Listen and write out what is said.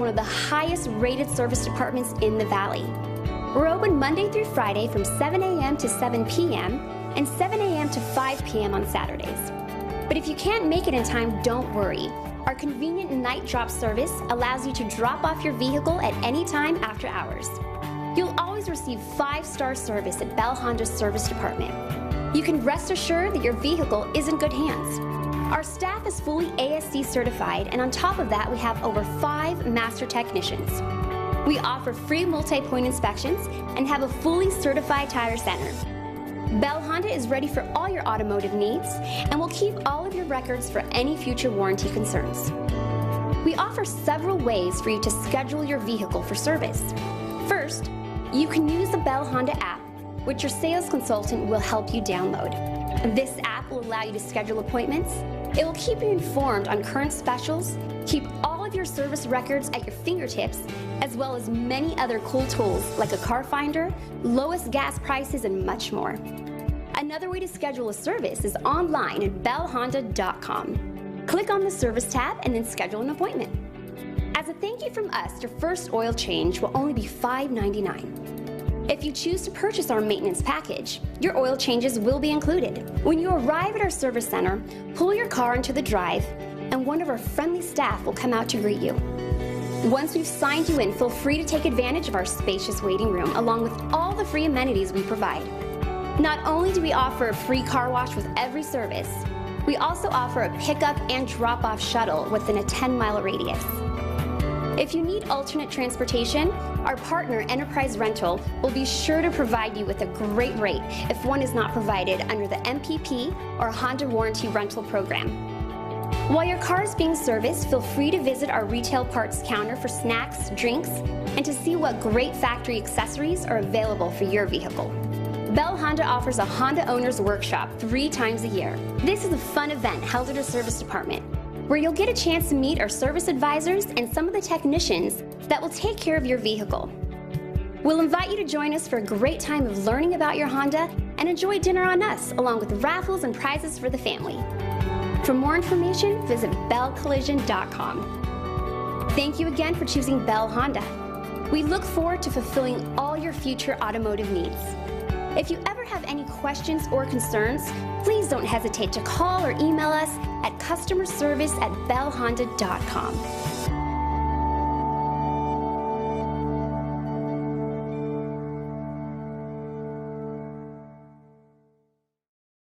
one of the highest rated service departments in the Valley. We're open Monday through Friday from 7 a.m. to 7 p.m. and 7 a.m. to 5 p.m. on Saturdays. But if you can't make it in time, don't worry. Our convenient night drop service allows you to drop off your vehicle at any time after hours. You'll always receive 5-star service at Bell Honda's service department. You can rest assured that your vehicle is in good hands. Our staff is fully ASC certified, and on top of that, we have over 5 master technicians. We offer free multi-point inspections and have a fully certified tire center. Bell Honda is ready for all your automotive needs and will keep all of your records for any future warranty concerns. We offer several ways for you to schedule your vehicle for service. First, you can use the Bell Honda app, which your sales consultant will help you download. This app will allow you to schedule appointments. It will keep you informed on current specials, keep all of your service records at your fingertips, as well as many other cool tools like a car finder, lowest gas prices, and much more. Another way to schedule a service is online at bellhonda.com. Click on the service tab and then schedule an appointment. As a thank you from us, your first oil change will only be $5.99. If you choose to purchase our maintenance package, your oil changes will be included. When you arrive at our service center, pull your car into the drive, and one of our friendly staff will come out to greet you. Once we've signed you in, feel free to take advantage of our spacious waiting room, along with all the free amenities we provide. Not only do we offer a free car wash with every service, we also offer a pickup and drop-off shuttle within a 10-mile radius. If you need alternate transportation, our partner Enterprise Rental will be sure to provide you with a great rate if one is not provided under the MPP or Honda Warranty Rental Program. While your car is being serviced, feel free to visit our retail parts counter for snacks, drinks, and to see what great factory accessories are available for your vehicle. Bell Honda offers a Honda Owners Workshop 3 times a year. This is a fun event held at our service department, where you'll get a chance to meet our service advisors and some of the technicians that will take care of your vehicle. We'll invite you to join us for a great time of learning about your Honda and enjoy dinner on us, along with raffles and prizes for the family. For more information, visit bellcollision.com. Thank you again for choosing Bell Honda. We look forward to fulfilling all your future automotive needs. If you ever have any questions or concerns, please don't hesitate to call or email us at customerservice@bellhonda.com.